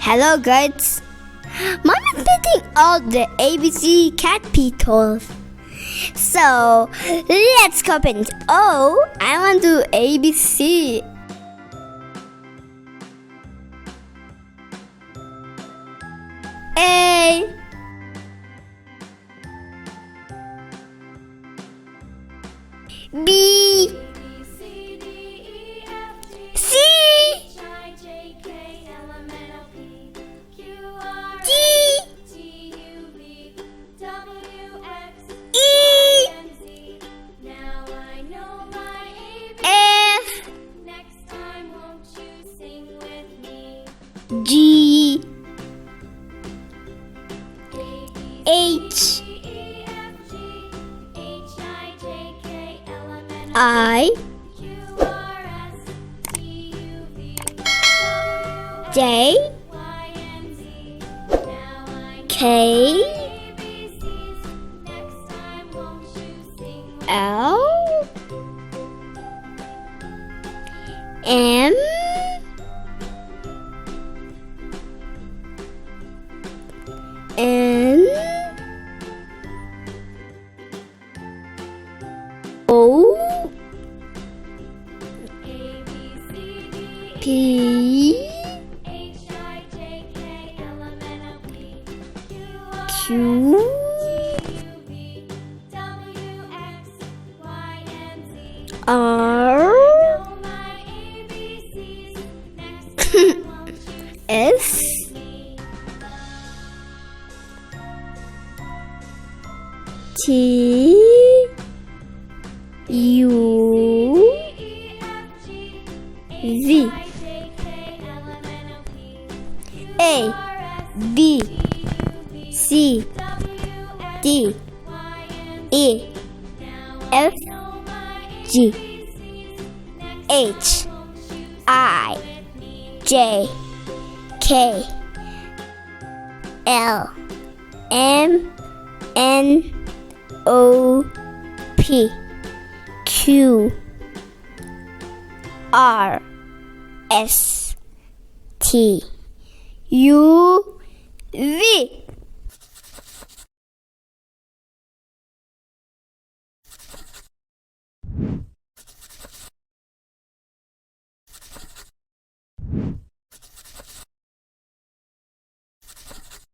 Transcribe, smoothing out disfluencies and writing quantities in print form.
Hello guys. Mom is putting all the ABC capitals. So let's copy it. Oh, I want to ABC. A B C G H I J K L M N O P Q R S T U V A B C D E F G H I J K L M N O P Q R S T U V